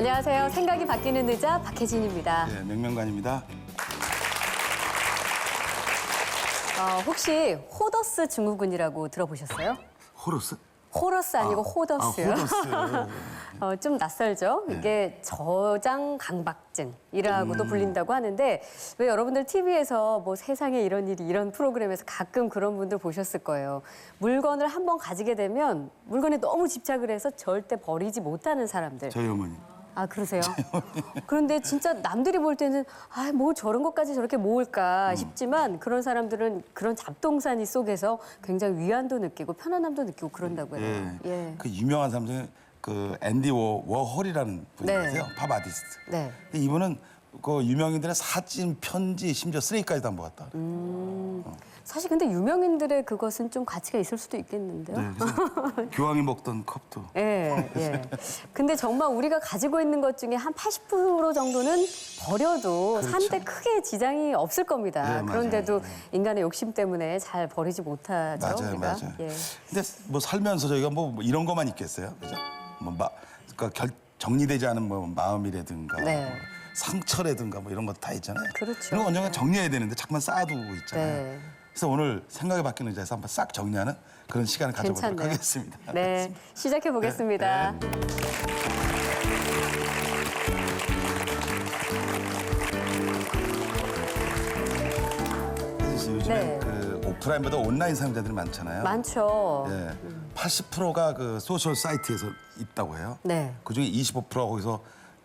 안녕하세요. 생각이 바뀌는 의자 박혜진입니다. 네, 명명관입니다. 혹시 호더스 증후군이라고 들어보셨어요? 호러스? 호러스 아니고 호더스요. 호러스. 좀 낯설죠? 네. 이게 저장 강박증이라고도 불린다고 하는데 왜 여러분들 TV에서 뭐 세상에 이런 일이 이런 프로그램에서 가끔 그런 분들 보셨을 거예요. 물건을 한번 가지게 되면 물건에 너무 집착을 해서 절대 버리지 못하는 사람들. 저희 어머니. 아, 그러세요? 그런데 진짜 남들이 볼 때는 뭐 저런 것까지 저렇게 모을까 싶지만 그런 사람들은 그런 잡동사니 속에서 굉장히 위안도 느끼고 편안함도 느끼고 그런다고 해요. 예. 그 유명한 사람 중에 그 앤디 워홀이라는 분이 네. 계세요. 팝 아티스트. 네. 근데 이분은 그 유명인들의 사진, 편지, 심지어 쓰레기까지도 안 모았다. 사실 근데 유명인들의 그것은 좀 가치가 있을 수도 있겠는데요. 네, 그래서 교황이 먹던 컵도. 예, 예. 근데 정말 우리가 가지고 있는 것 중에 한 80% 정도는 버려도 그렇죠. 사는데 크게 지장이 없을 겁니다. 네, 맞아요. 그런데도 인간의 욕심 때문에 잘 버리지 못하죠. 맞아요, 우리가. 맞아요. 예. 근데 뭐 살면서 저희가 뭐 이런 것만 있겠어요, 그죠? 그러니까 정리되지 않은 뭐 마음이라든가, 네. 뭐 상처라든가 뭐 이런 것 다 있잖아요. 그렇죠. 이런 거 언젠가 정리해야 되는데 자꾸만 쌓아두고 있잖아요. 네. 그래서 오늘 생각이 바뀌는 의자에서 한번 싹 정리하는 그런 시간을 가져보도록 괜찮네요. 하겠습니다. 네, 시작해 보겠습니다. 요즘에 네. 그 오프라인보다 온라인 사용자들이 많잖아요. 많죠. 예, 80%가 그 소셜 사이트에서 있다고 해요. 네. 그중에 25%가 거기서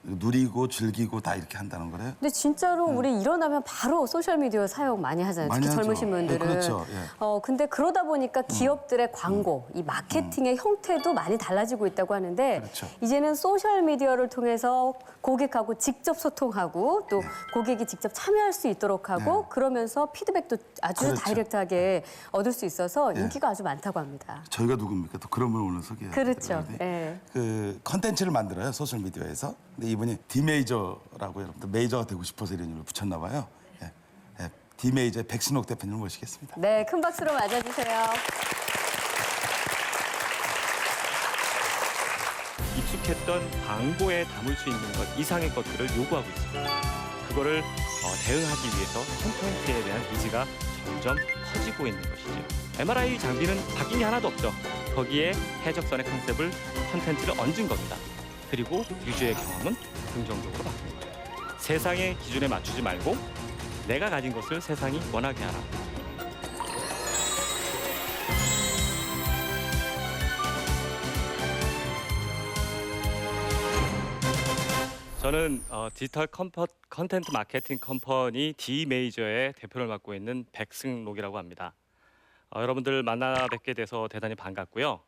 누리고 즐기고 다 이렇게 한다는 거래요. 근데 진짜로 우리 일어나면 바로 소셜미디어 사용 많이 하잖아요. 많이 특히 하죠. 젊으신 분들은. 네, 그렇죠. 예. 근데 그러다 보니까 기업들의 광고, 이 마케팅의 형태도 많이 달라지고 있다고 하는데 그렇죠. 이제는 소셜미디어를 통해서 고객하고 직접 소통하고 또 고객이 직접 참여할 수 있도록 하고 그러면서 피드백도 아주 그렇죠. 다이렉트하게 얻을 수 있어서 인기가 아주 많다고 합니다. 저희가 누굽니까? 또 그런 분을 오늘 소개해요. 그렇죠. 예. 그 컨텐츠를 만들어요, 소셜 미디어에서. 근데 이분이 디메이저라고 여러분들 메이저가 되고 싶어서 이런 이름을 붙였나 봐요. 예. 예. 디메이저의 백신옥 대표님을 모시겠습니다. 네, 큰 박수로 맞아주세요. 익숙했던 광고에 담을 수 있는 것 이상의 것들을 요구하고 있습니다. 그거를 대응하기 위해서 콘텐츠에 대한 니즈가 점점 커지고 있는 것이죠. MRI 장비는 바뀐 게 하나도 없죠. 거기에 해적선의 컨셉을 콘텐츠를 얹은 겁니다. 그리고 유저의 경험은 긍정적으로 바뀝니다. 세상의 기준에 맞추지 말고 내가 가진 것을 세상이 원하게 하라. 저는 디지털 컨텐트 마케팅 컴퍼니 디메이저의 대표를 맡고 있는 백승록이라고 합니다. 여러분들 만나 뵙게 돼서 대단히 반갑고요.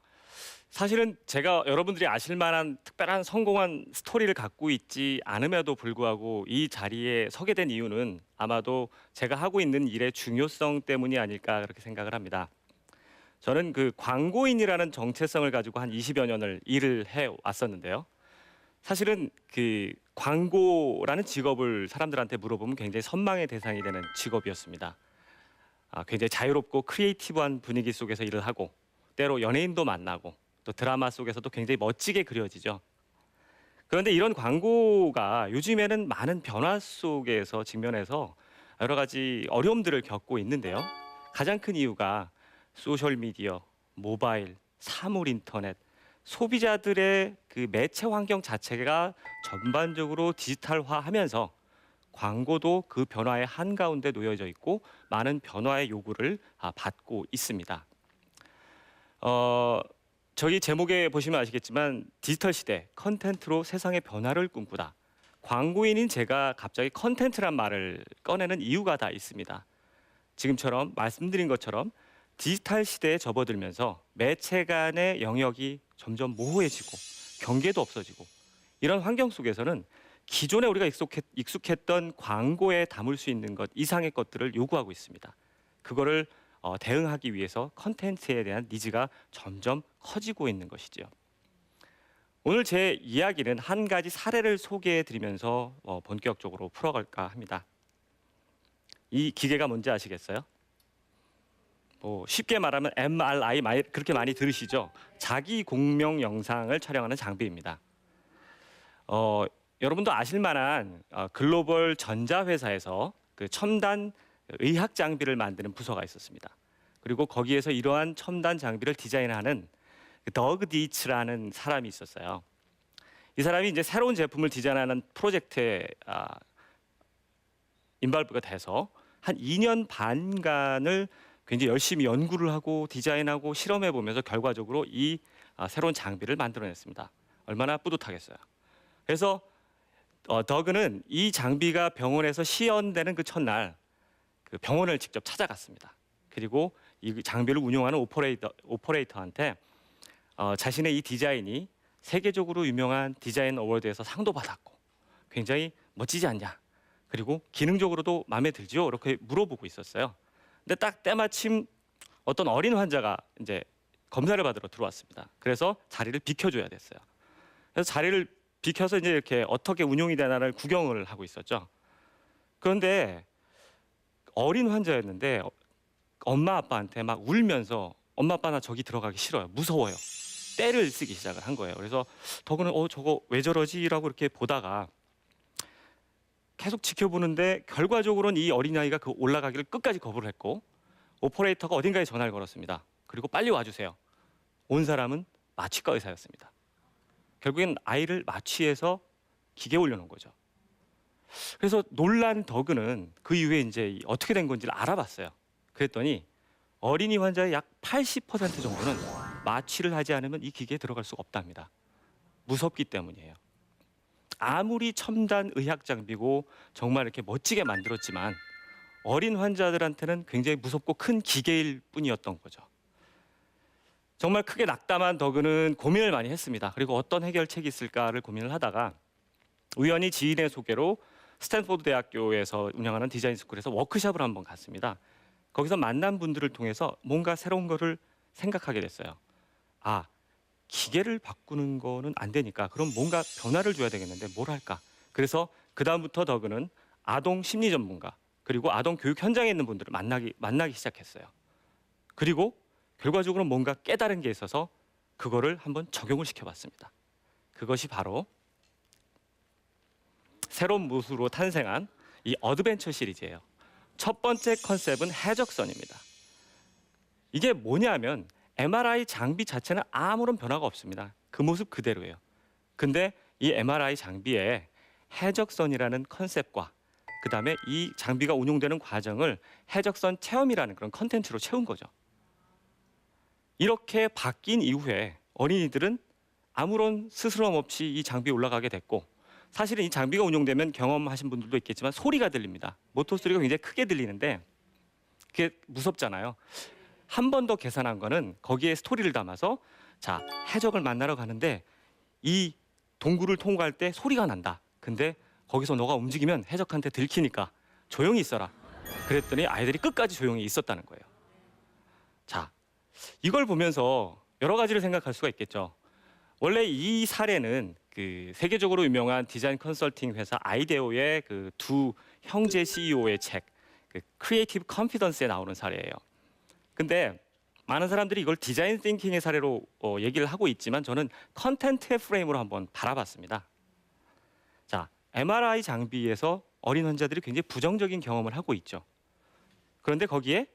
사실은 제가 여러분들이 아실 만한 특별한 성공한 스토리를 갖고 있지 않음에도 불구하고 이 자리에 서게 된 이유는 아마도 제가 하고 있는 일의 중요성 때문이 아닐까 그렇게 생각을 합니다. 저는 그 광고인이라는 정체성을 가지고 한 20여 년을 일을 해왔었는데요. 사실은 그 광고라는 직업을 사람들한테 물어보면 굉장히 선망의 대상이 되는 직업이었습니다. 굉장히 자유롭고 크리에이티브한 분위기 속에서 일을 하고 때로 연예인도 만나고 또 드라마 속에서도 굉장히 멋지게 그려지죠. 그런데 이런 광고가 요즘에는 많은 변화 속에서 직면해서 여러 가지 어려움들을 겪고 있는데요. 가장 큰 이유가 소셜미디어, 모바일, 사물 인터넷, 소비자들의 그 매체 환경 자체가 전반적으로 디지털화하면서 광고도 그 변화의 한가운데 놓여져 있고 많은 변화의 요구를 받고 있습니다. 저희 제목에 보시면 아시겠지만 디지털 시대 컨텐츠로 세상의 변화를 꿈꾸다. 광고인인 제가 갑자기 컨텐츠란 말을 꺼내는 이유가 다 있습니다. 지금처럼 말씀드린 것처럼 디지털 시대에 접어들면서 매체 간의 영역이 점점 모호해지고 경계도 없어지고 이런 환경 속에서는 기존에 우리가 익숙했던 광고에 담을 수 있는 것 이상의 것들을 요구하고 있습니다. 그거를 대응하기 위해서 컨텐츠에 대한 니즈가 점점 커지고 있는 것이죠. 오늘 제 이야기는 한 가지 사례를 소개해 드리면서 본격적으로 풀어갈까 합니다. 이 기계가 뭔지 아시겠어요? 쉽게 말하면 MRI 그렇게 많이 들으시죠? 자기 공명 영상을 촬영하는 장비입니다. 여러분도 아실 만한 글로벌 전자회사에서 그 첨단 의학 장비를 만드는 부서가 있었습니다. 그리고 거기에서 이러한 첨단 장비를 디자인하는 더그 디츠라는 사람이 있었어요. 이 사람이 이제 새로운 제품을 디자인하는 프로젝트에 인발부가 돼서 한 2년 반간을 굉장히 열심히 연구를 하고 디자인하고 실험해 보면서 결과적으로 이 새로운 장비를 만들어냈습니다. 얼마나 뿌듯하겠어요. 그래서 더그는 이 장비가 병원에서 시연되는 그 첫날 그 병원을 직접 찾아갔습니다. 그리고 이 장비를 운용하는 오퍼레이터한테 자신의 이 디자인이 세계적으로 유명한 디자인 어워드에서 상도 받았고 굉장히 멋지지 않냐. 그리고 기능적으로도 마음에 들지요. 이렇게 물어보고 있었어요. 근데 딱 때마침 어떤 어린 환자가 이제 검사를 받으러 들어왔습니다. 그래서 자리를 비켜줘야 됐어요. 그래서 자리를 비켜서 이제 이렇게 어떻게 운용이 되나를 구경을 하고 있었죠. 그런데 어린 환자였는데 엄마 아빠한테 막 울면서 엄마 아빠 나 저기 들어가기 싫어요. 무서워요. 떼를 쓰기 시작을 한 거예요. 그래서 더구는 저거 왜 저러지라고 이렇게 보다가 계속 지켜보는데 결과적으로는 이 어린아이가 그 올라가기를 끝까지 거부를 했고 오퍼레이터가 어딘가에 전화를 걸었습니다. 그리고 빨리 와주세요. 온 사람은 마취과 의사였습니다. 결국엔 아이를 마취해서 기계에 올려놓은 거죠. 그래서 놀란 더그는 그 이후에 이제 어떻게 된 건지를 알아봤어요. 그랬더니 어린이 환자의 약 80% 정도는 마취를 하지 않으면 이 기계에 들어갈 수가 없답니다. 무섭기 때문이에요. 아무리 첨단 의학 장비고 정말 이렇게 멋지게 만들었지만 어린 환자들한테는 굉장히 무섭고 큰 기계일 뿐이었던 거죠. 정말 크게 낙담한 더그는 고민을 많이 했습니다. 그리고 어떤 해결책이 있을까를 고민을 하다가 우연히 지인의 소개로 스탠포드 대학교에서 운영하는 디자인 스쿨에서 워크숍을 한번 갔습니다. 거기서 만난 분들을 통해서 뭔가 새로운 거를 생각하게 됐어요. 기계를 바꾸는 거는 안 되니까 그럼 뭔가 변화를 줘야 되겠는데 뭘 할까? 그래서 그 다음부터 더그는 아동 심리 전문가 그리고 아동 교육 현장에 있는 분들을 만나기 시작했어요. 그리고 결과적으로 뭔가 깨달은 게 있어서 그거를 한번 적용을 시켜봤습니다. 그것이 바로 새로운 무술로 탄생한 이 어드벤처 시리즈예요. 첫 번째 컨셉은 해적선입니다. 이게 뭐냐면 MRI 장비 자체는 아무런 변화가 없습니다. 그 모습 그대로예요. 근데 이 MRI 장비에 해적선이라는 컨셉과 그다음에 이 장비가 운용되는 과정을 해적선 체험이라는 그런 컨텐츠로 채운 거죠. 이렇게 바뀐 이후에 어린이들은 아무런 스스럼 없이 이 장비에 올라가게 됐고 사실은 이 장비가 운용되면 경험하신 분들도 있겠지만 소리가 들립니다. 모터 소리가 굉장히 크게 들리는데 그게 무섭잖아요. 한 번 더 계산한 거는 거기에 스토리를 담아서 자 해적을 만나러 가는데 이 동굴을 통과할 때 소리가 난다. 근데 거기서 너가 움직이면 해적한테 들키니까 조용히 있어라. 그랬더니 아이들이 끝까지 조용히 있었다는 거예요. 자 이걸 보면서 여러 가지를 생각할 수가 있겠죠. 원래 이 사례는 그 세계적으로 유명한 디자인 컨설팅 회사 아이데오의 그 두 형제 CEO의 책, 그 크리에이티브 컨피던스에 나오는 사례예요. 근데 많은 사람들이 이걸 디자인 띵킹의 사례로 얘기를 하고 있지만 저는 컨텐트의 프레임으로 한번 바라봤습니다. 자, MRI 장비에서 어린 환자들이 굉장히 부정적인 경험을 하고 있죠. 그런데 거기에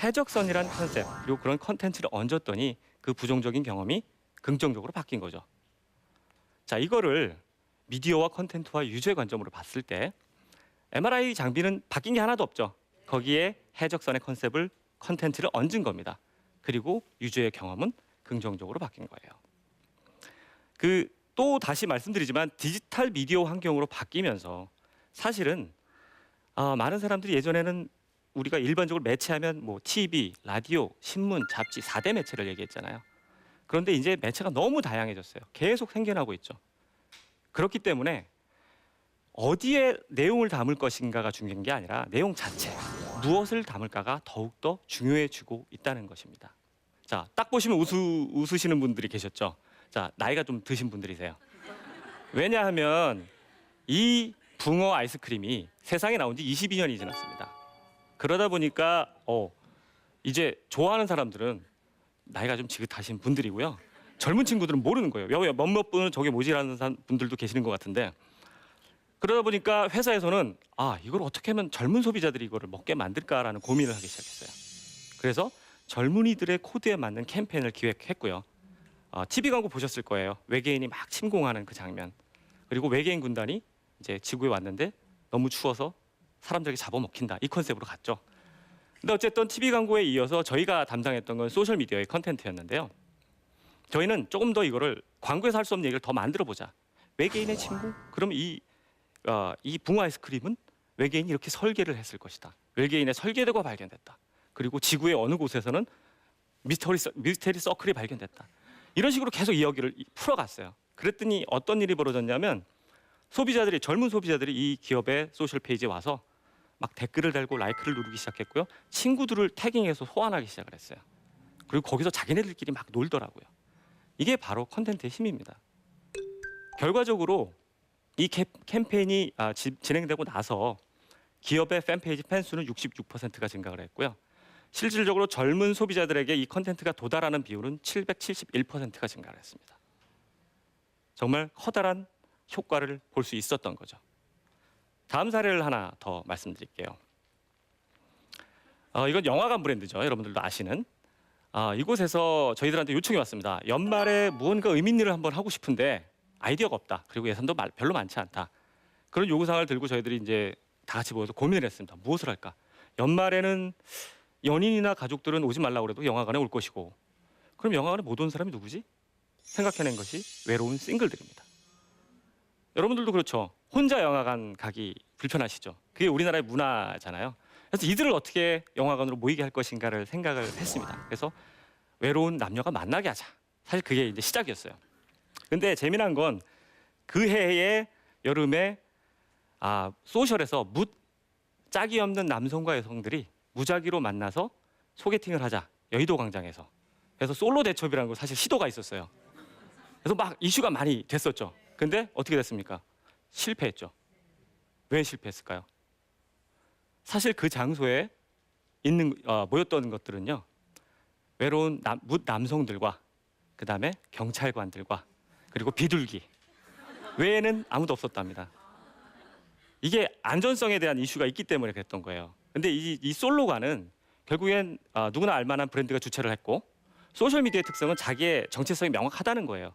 해적선이라는 컨셉 그리고 그런 컨텐츠를 얹었더니 그 부정적인 경험이 긍정적으로 바뀐 거죠. 자, 이거를 미디어와 컨텐츠와 유저의 관점으로 봤을 때 MRI 장비는 바뀐 게 하나도 없죠. 거기에 해적선의 컨텐츠를 얹은 겁니다. 그리고 유저의 경험은 긍정적으로 바뀐 거예요. 또 다시 말씀드리지만 디지털 미디어 환경으로 바뀌면서 사실은 많은 사람들이 예전에는 우리가 일반적으로 매체하면 뭐 TV, 라디오, 신문, 잡지 4대 매체를 얘기했잖아요. 그런데 이제 매체가 너무 다양해졌어요. 계속 생겨나고 있죠. 그렇기 때문에 어디에 내용을 담을 것인가가 중요한 게 아니라 내용 자체, 무엇을 담을까가 더욱더 중요해지고 있다는 것입니다. 자, 딱 보시면 웃으시는 분들이 계셨죠. 자, 나이가 좀 드신 분들이세요. 왜냐하면 이 붕어 아이스크림이 세상에 나온 지 22년이 지났습니다. 그러다 보니까 이제 좋아하는 사람들은 나이가 좀 지긋하신 분들이고요. 젊은 친구들은 모르는 거예요. 몇몇 분은 저게 뭐지라는 분들도 계시는 것 같은데 그러다 보니까 회사에서는 이걸 어떻게 하면 젊은 소비자들이 이거를 먹게 만들까라는 고민을 하기 시작했어요. 그래서 젊은이들의 코드에 맞는 캠페인을 기획했고요. TV 광고 보셨을 거예요. 외계인이 막 침공하는 그 장면. 그리고 외계인 군단이 이제 지구에 왔는데 너무 추워서 사람들에게 잡아먹힌다. 이 컨셉으로 갔죠. 근데 어쨌든 TV 광고에 이어서 저희가 담당했던 건 소셜 미디어의 컨텐츠였는데요. 저희는 조금 더 이거를 광고에서 할 수 없는 얘기를 더 만들어 보자. 외계인의 침공? 그럼 이 붕어 아이스크림은 외계인이 이렇게 설계를 했을 것이다. 외계인의 설계도가 발견됐다. 그리고 지구의 어느 곳에서는 미스테리 서클이 발견됐다. 이런 식으로 계속 이야기를 풀어갔어요. 그랬더니 어떤 일이 벌어졌냐면 젊은 소비자들이 이 기업의 소셜 페이지에 와서 막 댓글을 달고 라이크를 누르기 시작했고요. 친구들을 태깅해서 소환하기 시작을 했어요. 그리고 거기서 자기네들끼리 막 놀더라고요. 이게 바로 컨텐츠의 힘입니다. 결과적으로 이 캠페인이 진행되고 나서 기업의 팬페이지 팬수는 66%가 증가를 했고요. 실질적으로 젊은 소비자들에게 이 컨텐츠가 도달하는 비율은 771%가 증가를 했습니다. 정말 커다란 효과를 볼 수 있었던 거죠. 다음 사례를 하나 더 말씀드릴게요. 이건 영화관 브랜드죠. 여러분들도 아시는. 이곳에서 저희들한테 요청이 왔습니다. 연말에 무언가 의미 있는 일을 한번 하고 싶은데 아이디어가 없다. 그리고 예산도 별로 많지 않다. 그런 요구사항을 들고 저희들이 이제 다 같이 모여서 고민을 했습니다. 무엇을 할까? 연말에는 연인이나 가족들은 오지 말라고 그래도 영화관에 올 것이고, 그럼 영화관에 못 온 사람이 누구지? 생각해낸 것이 외로운 싱글들입니다. 여러분들도 그렇죠. 혼자 영화관 가기 불편하시죠. 그게 우리나라의 문화잖아요. 그래서 이들을 어떻게 영화관으로 모이게 할 것인가를 생각을 했습니다. 그래서 외로운 남녀가 만나게 하자. 사실 그게 이제 시작이었어요. 근데 재미난 건 그 해의 여름에 소셜에서 짝이 없는 남성과 여성들이 무작위로 만나서 소개팅을 하자. 여의도 광장에서. 그래서 솔로 대첩이라는 거 사실 시도가 있었어요. 그래서 막 이슈가 많이 됐었죠. 근데 어떻게 됐습니까? 실패했죠. 왜 실패했을까요? 사실 그 장소에 모였던 것들은요. 외로운 남성들과 그다음에 경찰관들과 그리고 비둘기 외에는 아무도 없었답니다. 이게 안전성에 대한 이슈가 있기 때문에 그랬던 거예요. 근데 이 솔로관은 결국엔 누구나 알만한 브랜드가 주최를 했고 소셜미디어의 특성은 자기의 정체성이 명확하다는 거예요.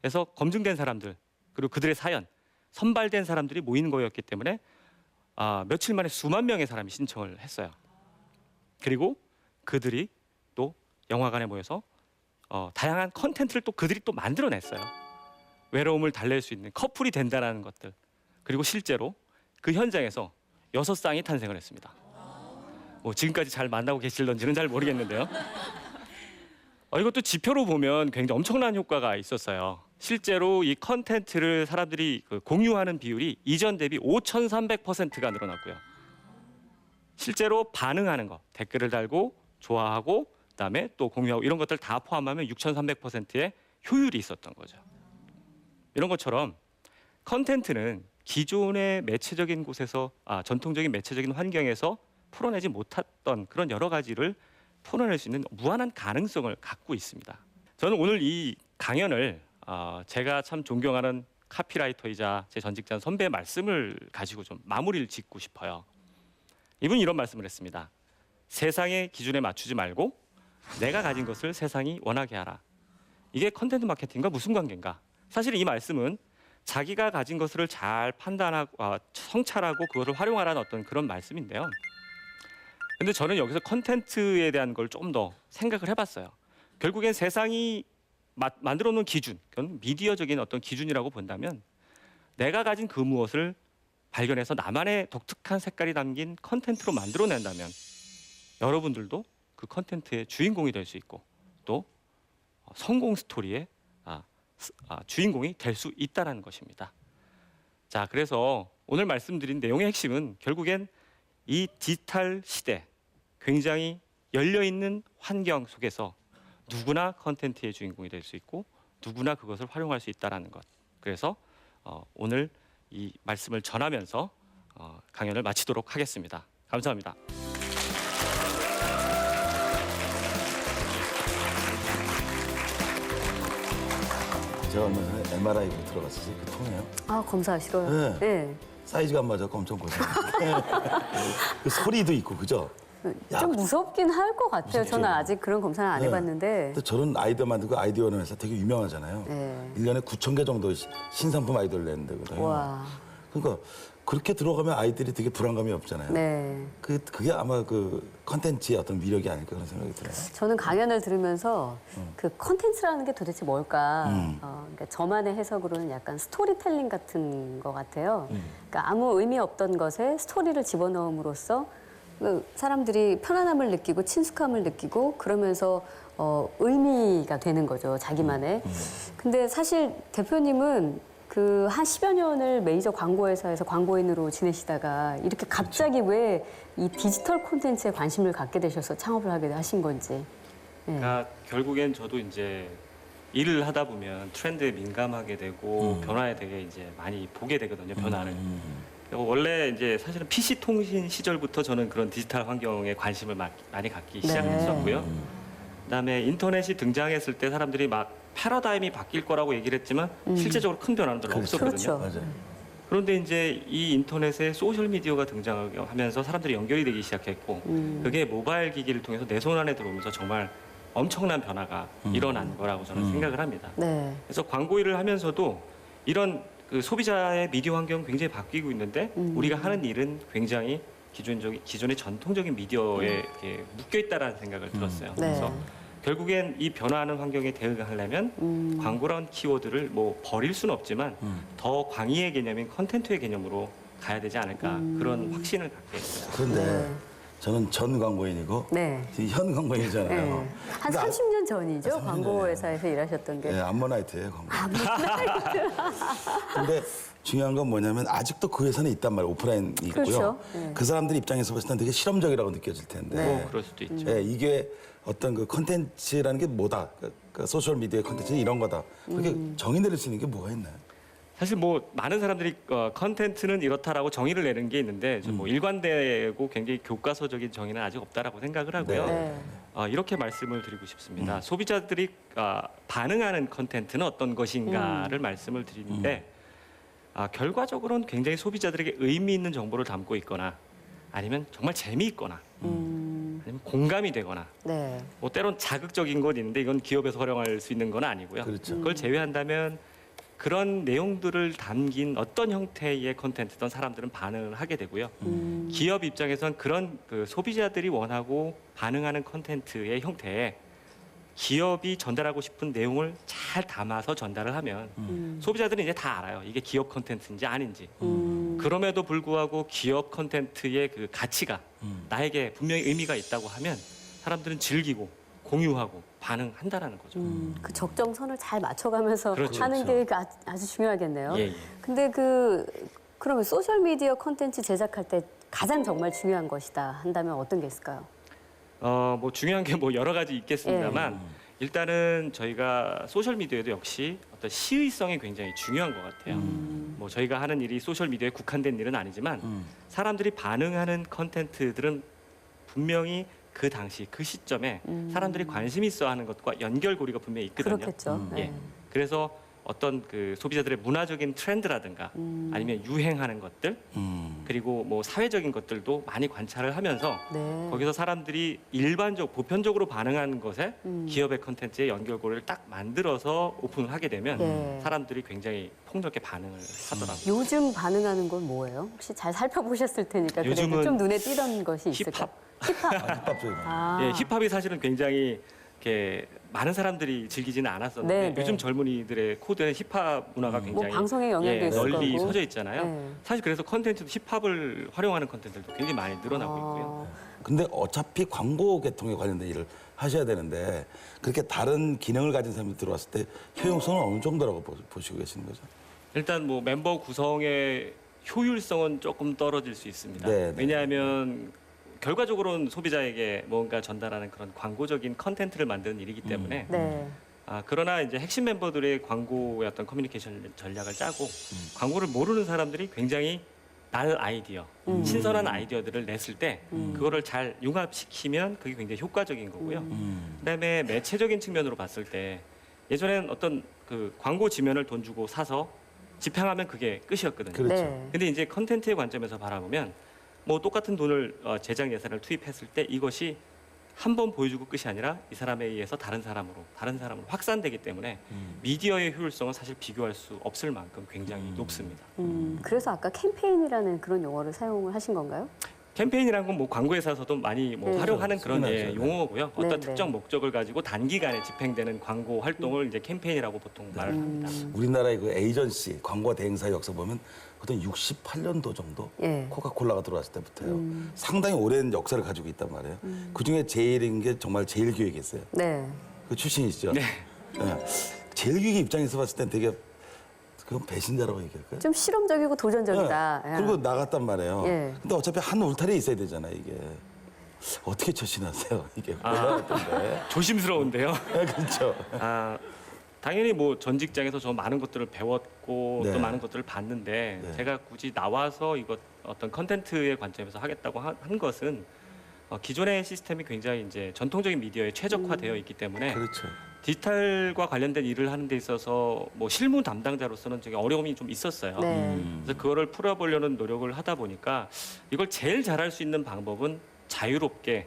그래서 검증된 사람들 그리고 그들의 사연, 선발된 사람들이 모이는 거였기 때문에 며칠 만에 수만 명의 사람이 신청을 했어요. 그리고 그들이 또 영화관에 모여서 다양한 컨텐츠를 또 그들이 또 만들어냈어요. 외로움을 달랠 수 있는 커플이 된다는 것들. 그리고 실제로 그 현장에서 6쌍이 탄생을 했습니다. 지금까지 잘 만나고 계실런지는 잘 모르겠는데요. 이것도 지표로 보면 굉장히 엄청난 효과가 있었어요. 실제로 이 컨텐츠를 사람들이 공유하는 비율이 이전 대비 5,300%가 늘어났고요. 실제로 반응하는 거, 댓글을 달고 좋아하고 그다음에 또 공유하고 이런 것들 다 포함하면 6,300%의 효율이 있었던 거죠. 이런 것처럼 컨텐츠는 기존의 매체적인 곳에서 전통적인 매체적인 환경에서 풀어내지 못했던 그런 여러 가지를 풀어낼 수 있는 무한한 가능성을 갖고 있습니다. 저는 오늘 이 강연을 제가 참 존경하는 카피라이터이자 제 전직자 선배의 말씀을 가지고 좀 마무리를 짓고 싶어요. 이분이 이런 말씀을 했습니다. 세상의 기준에 맞추지 말고 내가 가진 것을 세상이 원하게 하라. 이게 컨텐츠 마케팅과 무슨 관계인가? 사실 이 말씀은 자기가 가진 것을 잘 판단하고 성찰하고 그것을 활용하라는 어떤 그런 말씀인데요. 근데 저는 여기서 컨텐츠에 대한 걸 좀 더 생각을 해봤어요. 결국엔 세상이 만들어 놓은 기준, 그건 미디어적인 어떤 기준이라고 본다면 내가 가진 그 무엇을 발견해서 나만의 독특한 색깔이 담긴 컨텐츠로 만들어낸다면 여러분들도 그 컨텐츠의 주인공이 될 수 있고 또 성공 스토리의 주인공이 될 수 있다는 것입니다. 자, 그래서 오늘 말씀드린 내용의 핵심은 결국엔 이 디지털 시대 굉장히 열려있는 환경 속에서 누구나 컨텐츠의 주인공이 될 수 있고 누구나 그것을 활용할 수 있다는 것. 그래서 오늘 이 말씀을 전하면서 강연을 마치도록 하겠습니다. 감사합니다. 제가 얼마 전에 MRI로 들어갔었어요. 그 통해요. 검사하시러요? 네. 네. 사이즈가 안 맞아서 엄청 고생했어요. 그 소리도 있고 그죠? 좀 무섭긴 할 것 같아요. 무섭죠. 저는 아직 그런 검사는 안 네. 해봤는데. 근데 저런 아이디어 만들고 아이디어원 회사 되게 유명하잖아요. 네. 1년에 9,000개 정도 신상품 아이디어를 내는 데거든요. 와. 그러니까 그렇게 들어가면 아이들이 되게 불안감이 없잖아요. 네. 그게 아마 그 컨텐츠의 어떤 위력이 아닐까 그런 생각이 들어요. 저는 강연을 들으면서 그 컨텐츠라는 게 도대체 뭘까? 그러니까 저만의 해석으로는 약간 스토리텔링 같은 것 같아요. 그러니까 아무 의미 없던 것에 스토리를 집어넣음으로써 그 사람들이 편안함을 느끼고 친숙함을 느끼고 그러면서 의미가 되는 거죠, 자기만의. 근데 사실 대표님은 그 한 10여 년을 메이저 광고회사에서 광고인으로 지내시다가 이렇게 갑자기 왜 이 디지털 콘텐츠에 관심을 갖게 되셔서 창업을 하게 하신 건지. 네. 그러니까 결국엔 저도 이제 일을 하다 보면 트렌드에 민감하게 되고 변화에 되게 이제 많이 보게 되거든요, 변화를. 그리고 원래 이제 사실은 PC 통신 시절부터 저는 그런 디지털 환경에 관심을 많이 갖기 네. 시작했었고요. 그다음에 인터넷이 등장했을 때 사람들이 막 패러다임이 바뀔 거라고 얘기를 했지만 실제적으로 큰 변화는 별로 그렇죠. 없었거든요. 그렇죠. 맞아요. 그런데 이제 이 인터넷에 소셜 미디어가 등장하면서 사람들이 연결이 되기 시작했고 그게 모바일 기기를 통해서 내 손 안에 들어오면서 정말 엄청난 변화가 일어난 거라고 저는 생각을 합니다. 네. 그래서 광고 일을 하면서도 이런 그 소비자의 미디어 환경은 굉장히 바뀌고 있는데 우리가 하는 일은 굉장히 기존의 전통적인 미디어에 이렇게 묶여 있다라는 생각을 들었어요. 네. 그래서 결국엔 이 변화하는 환경에 대응하려면 광고라는 키워드를 뭐 버릴 수는 없지만 더 광의의 개념인 컨텐츠의 개념으로 가야 되지 않을까 그런 확신을 갖게 됐어요. 그런데 네. 저는 전 광고인이고 네. 지금 현 광고인이잖아요. 네. 한 근데 30년 전이죠, 30년 광고회사에서 일하셨던 게. 네, 암모나이트예요, 광고. 근데 중요한 건 뭐냐면 아직도 그 회사는 있단 말이에요. 오프라인이 있고요. 그렇죠. 네. 그 사람들 입장에서 봤을 때 되게 실험적이라고 느껴질 텐데. 뭐 그럴 수도 있죠. 예, 이게 어떤 그 컨텐츠라는 게 뭐다. 그 소셜 미디어의 컨텐츠는 이런 거다. 그렇게 정의 내릴 수 있는 게 뭐가 있나요? 사실 뭐 많은 사람들이 컨텐츠는 이렇다라고 정의를 내는 게 있는데 뭐 일관되고 굉장히 교과서적인 정의는 아직 없다라고 생각을 하고요. 네. 이렇게 말씀을 드리고 싶습니다. 소비자들이 반응하는 컨텐츠는 어떤 것인가를 말씀을 드리는데 결과적으로는 굉장히 소비자들에게 의미 있는 정보를 담고 있거나 아니면 정말 재미있거나 아니면 공감이 되거나 네. 뭐 때론 자극적인 건 있는데 이건 기업에서 활용할 수 있는 건 아니고요. 그렇죠. 그걸 제외한다면 그런 내용들을 담긴 어떤 형태의 컨텐츠든 사람들은 반응을 하게 되고요. 기업 입장에선 그런 그 소비자들이 원하고 반응하는 컨텐츠의 형태에 기업이 전달하고 싶은 내용을 잘 담아서 전달을 하면 소비자들은 이제 다 알아요. 이게 기업 컨텐츠인지 아닌지. 그럼에도 불구하고 기업 컨텐츠의 그 가치가 나에게 분명히 의미가 있다고 하면 사람들은 즐기고 공유하고 반응한다라는 거죠. 그 적정선을 잘 맞춰가면서 그렇죠. 하는 게 아주 중요하겠네요. 예, 예. 근데 그러면 소셜 미디어 콘텐츠 제작할 때 가장 정말 중요한 것이다 한다면 어떤 게 있을까요? 뭐 중요한 게 뭐 여러 가지 있겠습니다만 일단은 저희가 소셜 미디어에도 역시 어떤 시의성이 굉장히 중요한 것 같아요. 뭐 저희가 하는 일이 소셜 미디어에 국한된 일은 아니지만 사람들이 반응하는 컨텐츠들은 분명히 그 당시 그 시점에 사람들이 관심 있어 하는 것과 연결고리가 분명히 있거든요. 그렇겠죠. 예. 네. 그래서 어떤 그 소비자들의 문화적인 트렌드라든가 아니면 유행하는 것들 그리고 뭐 사회적인 것들도 많이 관찰을 하면서 네. 거기서 사람들이 보편적으로 반응하는 것에 기업의 컨텐츠의 연결고리를 딱 만들어서 오픈을 하게 되면 네. 사람들이 굉장히 폭넓게 반응을 하더라고요. 요즘 반응하는 건 뭐예요? 혹시 잘 살펴보셨을 테니까 그래도 요즘은 좀 눈에 띄던 것이 있을까? 힙합. 힙합적인. 아. 예, 힙합이 사실은 굉장히 이렇게 많은 사람들이 즐기지는 않았었는데 네, 네. 요즘 젊은이들의 코드에 힙합 문화가 굉장히 뭐 방송에 영향도 있을 널리 거고. 퍼져 있잖아요. 네. 사실 그래서 컨텐츠도 힙합을 활용하는 컨텐츠들도 굉장히 많이 늘어나고 있고요. 근데 어차피 광고 계통에 관련된 일을 하셔야 되는데 그렇게 다른 기능을 가진 사람이 들어왔을 때 효용성은 어느 정도라고 보시고 계시는 거죠? 일단 뭐 멤버 구성의 효율성은 조금 떨어질 수 있습니다. 네, 네. 왜냐하면 결과적으로는 소비자에게 뭔가 전달하는 그런 광고적인 컨텐츠를 만드는 일이기 때문에 네. 그러나 이제 핵심 멤버들의 광고의 어떤 커뮤니케이션 전략을 짜고 광고를 모르는 사람들이 굉장히 날 아이디어, 신선한 아이디어들을 냈을 때 그거를 잘 융합시키면 그게 굉장히 효과적인 거고요. 그다음에 매체적인 측면으로 봤을 때 예전에는 어떤 그 광고 지면을 돈 주고 사서 집행하면 그게 끝이었거든요. 그렇죠. 네. 근데 이제 컨텐츠의 관점에서 바라보면 뭐 똑같은 돈을 제작 예산을 투입했을 때 이것이 한 번 보여주고 끝이 아니라 이 사람에 의해서 다른 사람으로 확산되기 때문에 미디어의 효율성은 사실 비교할 수 없을 만큼 굉장히 높습니다. 그래서 아까 캠페인이라는 그런 용어를 사용을 하신 건가요? 캠페인이라는 건 뭐 광고회사에서도 많이 뭐 네. 활용하는 그런 그렇죠. 예, 네. 용어고요. 어떤 네, 특정 목적을 가지고 단기간에 집행되는 광고 활동을 이제 캠페인이라고 보통 말을 합니다. 우리나라의 그 에이전시 광고 대행사 역사 보면 보통 68년도 정도 예. 코카콜라가 들어왔을 때부터요. 상당히 오랜 역사를 가지고 있단 말이에요. 그 중에 제일인 게 정말 제일기획이었어요. 네. 그 출신이시죠? 네. 예. 제일기획 입장에서 봤을 땐 되게 그건 배신자라고 얘기할까요? 좀 실험적이고 도전적이다. 예. 그리고 나갔단 말이에요. 예. 근데 어차피 한 울타리에 있어야 되잖아요, 이게. 어떻게 처신하세요? 이게 올라갔던데. 조심스러운데요. 그렇죠. 당연히 뭐 전 직장에서 저 많은 것들을 배웠고 네. 또 많은 것들을 봤는데 네. 제가 굳이 나와서 이것 어떤 컨텐츠의 관점에서 하겠다고 한 것은 기존의 시스템이 굉장히 이제 전통적인 미디어에 최적화되어 있기 때문에 그렇죠. 디지털과 관련된 일을 하는 데 있어서 뭐 실무 담당자로서는 되게 어려움이 좀 있었어요. 네. 그래서 그거를 풀어보려는 노력을 하다 보니까 이걸 제일 잘할 수 있는 방법은 자유롭게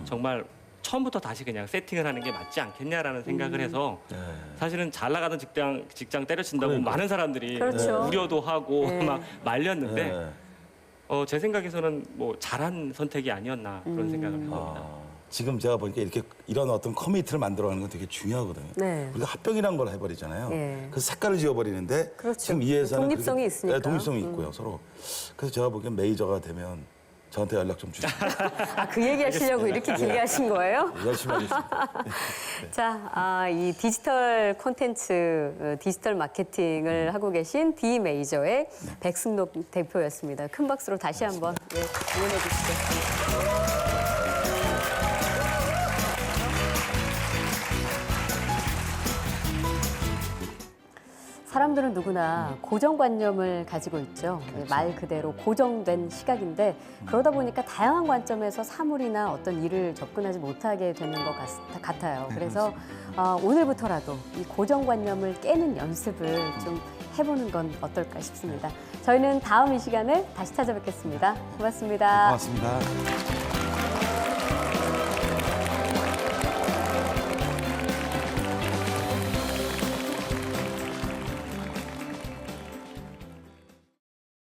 정말 처음부터 다시 그냥 세팅을 하는 게 맞지 않겠냐라는 생각을 해서 네. 사실은 잘 나가던 직장 때려친다고 그러니까. 많은 사람들이 그렇죠. 우려도 하고 네. 막 말렸는데 네. 제 생각에서는 뭐 잘한 선택이 아니었나 그런 생각을 해봅니다. 지금 제가 보니까 이런 어떤 커뮤니티를 만들어가는 건 되게 중요하거든요. 네. 우리가 합병이란 걸 해버리잖아요. 예. 그래서 색깔을 지워버리는데 그렇죠. 지금 이 회사는 독립성이 그렇게- 있으니까. 네, 독립성이 있고요, 서로. 그래서 제가 보기엔 메이저가 되면 저한테 연락 좀 주시고 아, 그 얘기 하시려고 이렇게 길게 하신 거예요? 열심히 하겠습니다. 자, 이 디지털 콘텐츠, 디지털 마케팅을 하고 계신 디메이저의 백승록 대표였습니다. 큰 박수로 다시 한번 응원해 주시죠. 사람들은 누구나 고정관념을 가지고 있죠. 말 그대로 고정된 시각인데 그러다 보니까 다양한 관점에서 사물이나 어떤 일을 접근하지 못하게 되는 것 같아요. 그래서 오늘부터라도 이 고정관념을 깨는 연습을 좀 해보는 건 어떨까 싶습니다. 저희는 다음 이 시간에 다시 찾아뵙겠습니다. 고맙습니다. 고맙습니다.